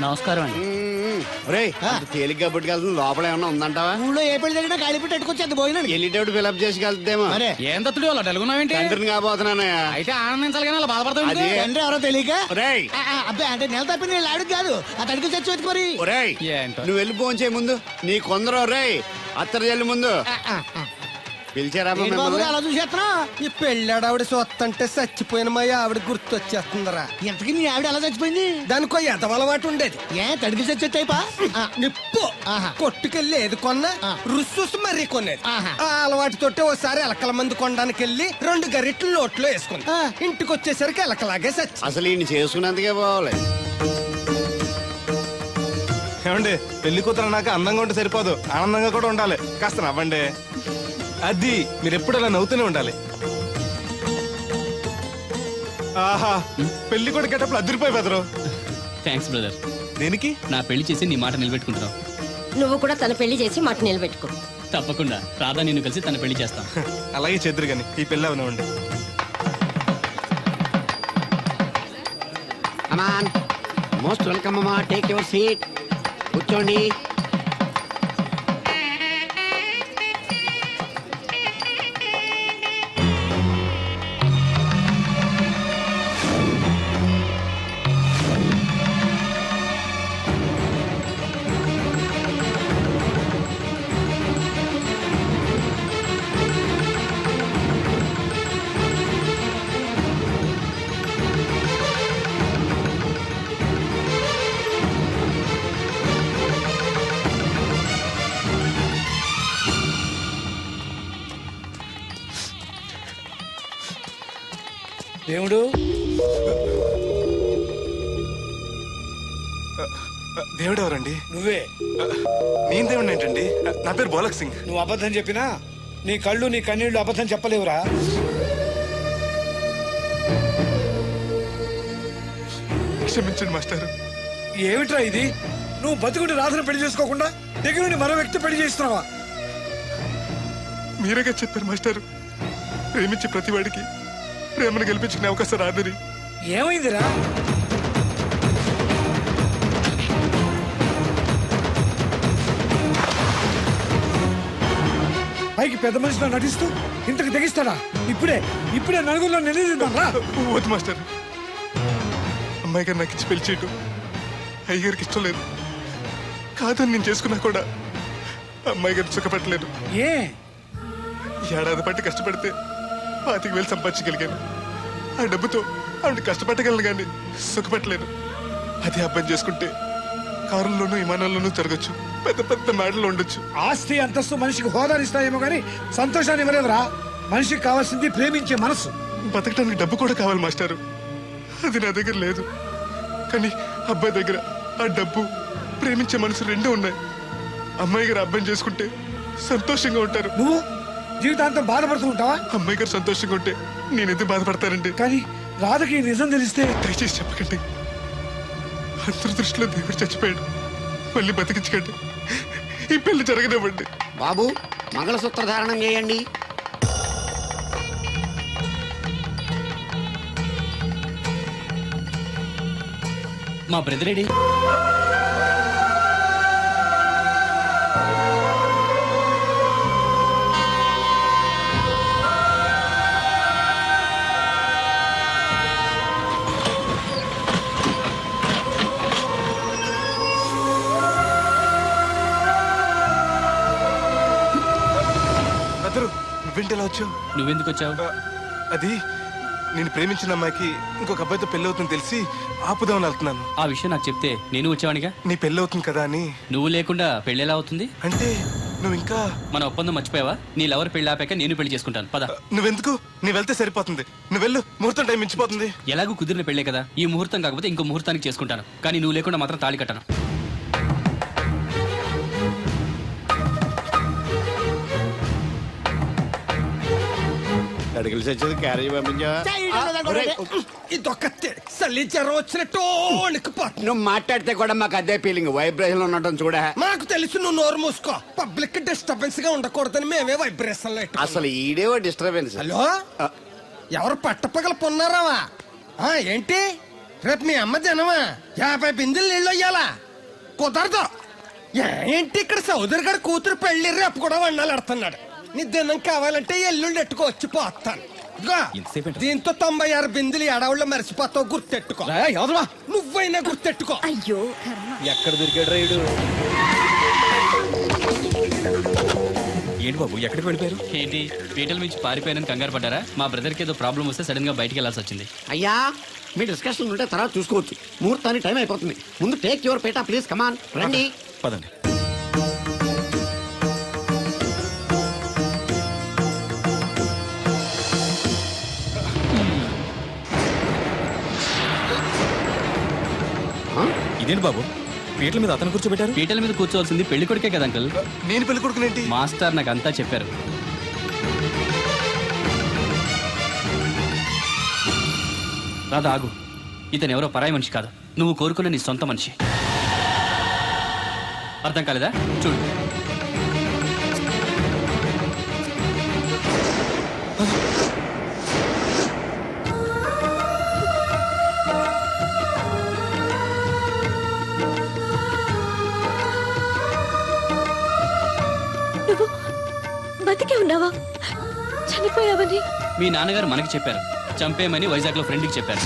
నమస్కారం అండి. తేలిగ్గా పుట్టుకెళ్తుంది లోపల ఏమన్నా ఉందంటావా? ఊళ్ళో ఏ పెళ్లి దగ్గర గాలి పెట్టి ఎట్టుకొచ్చి అది పోయినా వెళ్ళేటప్పుడు ఫిలప్ చేసి వెళ్తేమో. ఏం తత్తుడు అలా తెలుగున్నావేంటి? తండ్రిని కాబోతున్నానయ్యా. అయితే ఆనందించాలి కానీ అలా బాధపడతావు. అది తండ్రి ఎవరో తెలియక ఒరేయ్ అబ్బాయి అంటే నెల తప్పి నేను ఆడికి కాదు ఆ తడికి చచ్చి వెతుకు మరి ఒరేయ్ ఏంటో. నువ్వు వెళ్ళి ఫోన్ చేయ ముందు నీ కొందరు రేయ్ అత్తరు చెల్లి ముందు పిలిచారా ఏంటి బాబు అలా చూసేస్తున్నా ఈ పెళ్ళాడావిడ సొత్తంటే చచ్చిపోయిన మా ఆవిడ గుర్తొచ్చేస్తుందరా. ఇంతకీ నీ ఆవిడ ఎలా చచ్చిపోయింది? దానికో ఎదవలవాటు ఉండేది. ఏ తడికి చచ్చి టైపా నిప్పు ఆహా. కొట్టుకెళ్ళి ఏది కొన్నా రుస్సుస్ మరీ కొనేది. ఆహా. ఆ అలవాటుతోటి ఓసారి ఎలకల మంది కొనడానికి వెళ్ళి 2 గరిట్లు నోట్లో వేసుకుంది. ఆ. ఇంటికి వచ్చేసరికి ఎలకలాగే చచ్చి. అసలు ఈయన చేసుకున్నందుకే పోవాలి. ఏమండి పెళ్లి కూతురు అన్నాక అందంగా ఉంటే సరిపోదు, ఆనందంగా కూడా ఉండాలి. కాస్త నవ్వండి. అది మీరు ఎప్పుడు అలా నవ్వుతూనే ఉండాలి. ఆహా పెళ్లి కూడా గెటప్పుడు అదిరిపోయి బెదరు. Thanks brother. దేనికి? నా పెళ్లి చేసి నీ మాట నిలబెట్టుకుంటున్నావు. నువ్వు కూడా తన పెళ్లి చేసి మాట నిలబెట్టుకో. తప్పకుండా రాధా నిన్ను కలిసి తన పెళ్లి చేస్తాం. అలాగే చెద్దరు గాని ఈ పెళ్లి అవనివ్వండి. అమాన్ మోస్ట్ వెల్కమ్ అమ్మా, టేక్ యువర్ సీట్, కూర్చోండి. దేవుడు దేవుడు ఎవరండి? నువ్వే. నేను దేవుడు ఏంటండి? నా పేరు బోలక్ సింగ్. నువ్వు అబద్ధం చెప్పినా నీ కళ్ళు నీ కన్నీళ్లు అబద్ధం చెప్పలేవురా. క్షమించండి మాస్టారు. ఏమిట్రా ఇది? నువ్వు బతుకుని రాధను పెళ్లి చేసుకోకుండా దగ్గర నుండి మరో వ్యక్తి పెళ్లి చేస్తున్నావా? మీరేగా చెప్పారు మాస్టారు, ప్రేమించే ప్రతి వాడికి ప్రేమను గెలిపించుకునే అవకాశం రాదని. ఏమైందిరా? పైకి పెద్ద మనిషిలో నటిస్తూ ఇంతకు తెగిస్తాడా? ఇప్పుడే నలుగురిలో నిలదీద్దాం రా. వద్దు మాస్టర్, అమ్మాయి గారు నాకు ఇచ్చి పెళ్లి చేయటం అయ్యగారికి ఇష్టం లేదు. కాదని నేను చేసుకున్నా కూడా అమ్మాయి గారిని సుఖపెట్టలేదు. ఏ ఏడాది పట్టి కష్టపడితే 25,000 సంపాదించగలిగాను. ఆ డబ్బుతో ఆవిడ కష్టపట్టగలను కానీ సుఖపెట్టలేను. అదే అబ్బాయి చేసుకుంటే కారుల్లోనూ విమానాల్లోనూ తిరగచ్చు, పెద్ద పెద్ద మేడలు ఉండొచ్చు. ఆస్తి అంతస్తు మనిషికి హోదానిస్తాయేమో కానీ సంతోషాన్ని ఇవ్వలేదురా. మనిషికి కావాల్సింది ప్రేమించే మనసు. బతకడానికి డబ్బు కూడా కావాలి మాస్టారు, అది నా దగ్గర లేదు. కానీ అబ్బాయి దగ్గర ఆ డబ్బు, ప్రేమించే మనసు రెండూ ఉన్నాయి. అమ్మాయి గారు అబ్బాయిని చేసుకుంటే సంతోషంగా ఉంటారు. నువ్వు జీవితాంతం బాధపడుతూ ఉంటావా? అమ్మాయి గారు సంతోషంగా ఉంటే నేనెందుకు బాధపడతానండి? కానీ రాధకి ఈ నిజం తెలిస్తే దయచేసి చెప్పకండి. అందరి దృష్టిలో దేవుడు చచ్చిపోయాడు, మళ్ళీ బతికించకండి. ఈ పెళ్లి జరగనివ్వండి. బాబు మంగళసూత్ర ధారణం చేయండి. మా బ్రదర్ ఏడి? అందరూ నువ్వేంటి ఎలా వచ్చావు? నువ్వెందుకు వచ్చావు? అది నేను ప్రేమించిన అమ్మాయికి ఇంకొక అబ్బాయితో పెళ్లి అవుతుంది తెలిసి ఆపుదామని వెళ్తున్నాను. ఆ విషయం నాకు చెప్తే నేను వచ్చేవాడిగా. నీ పెళ్లి అవుతుంది కదా అని. నువ్వు లేకుండా పెళ్లి ఎలా అవుతుంది? అంటే నువ్వు ఇంకా మన ఒప్పందం మర్చిపోయావా? నీ లవర్ పెళ్లి ఆపాక నేను పెళ్లి చేసుకుంటాను. పద. నువ్వెందుకు? నీ వెళ్తే సరిపోతుంది. నువ్వు వెళ్ళు, ముహూర్తం టైం మించిపోతుంది. ఎలాగూ కుదిరిన పెళ్లే కదా, ఈ ముహూర్తం కాకపోతే ఇంకో ముహూర్తానికి చేసుకుంటాను. కానీ నువ్వు లేకుండా మాత్రం తాళి కట్టను. అడిగిలి చచ్చేది క్యారేజ్ పంపించావా? ఇదొక్క చలి జ్వరం వచ్చినట్టు వణికిపోతుంది. నువ్వు మాట్లాడితే కూడా మాకు అదే ఫీలింగ్, వైబ్రేషన్ ఉండటం చూడ. మాకు తెలుసు, నువ్వు నోరు మూసుకో. పబ్లిక్ డిస్టర్బెన్స్ గా ఉండకూడదని మేమే వైబ్రేషన్. అసలు ఈడేవో డిస్టర్బెన్స్. హలో, ఎవరు పట్టపగల పొన్నారావా? ఏంటి రేపు మీ అమ్మ జనమా 50 బిందెలు నీళ్ళు అయ్యాలా కుదరదు. ఏంటి ఇక్కడ సోదరు గారు కూతురు పెళ్లి రేపు కూడా వండాలి ఆడుతున్నాడు. నీ దినం కావాలంటే ఎల్లుండి ఎట్టుకోవచ్చు పోతాను. ఇదిగో, దీంతో 96 బిందెలు ఎడవుల్లో మరిచిపోతావు, గుర్తెట్టుకో. నువ్వైనా గుర్తెట్టుకో. అయ్యో ఎక్కడ దొరికాడు రైడు? ఏంటి బాబు, ఎక్కడికి వెళ్ళిపోయారు? ఏంటి పీటల నుంచి పారిపోయానని కంగారు పడ్డారా? మా బ్రదర్కి ఏదో ప్రాబ్లం వస్తే సడన్ గా బయటికి వెళ్ళాల్సి వచ్చింది. అయ్యా మీ డిస్కషన్ ఉంటే తర్వాత చూసుకోవచ్చు. ముహూర్తానికి టైం అయిపోతుంది. ముందు టేక్ యువర్ పేటా ప్లీజ్, కమాన్ రండి. పదండి. ఇదేంటి బాబు, పీటల మీద అతను కూర్చోబెట్టారు? పీటల మీద కూర్చోవాల్సింది పెళ్లి కొడుకే కదా అంకుల్. నేను పెళ్లి కొడుకునేంటి? మాస్టర్ నాకు అంతా చెప్పారు. రాధా ఆగు, ఇతను ఎవరో పరాయి మనిషి కాదు, నువ్వు కోరుకున్న నీ సొంత మనిషి. అర్థం కాలేదా? చూడు. నువ్వు బతికే ఉన్నావా? చనిపోయావని మీ నాన్నగారు మనకి చెప్పారు, చంపేయమని వైజాగ్లో ఫ్రెండ్కి చెప్పారు.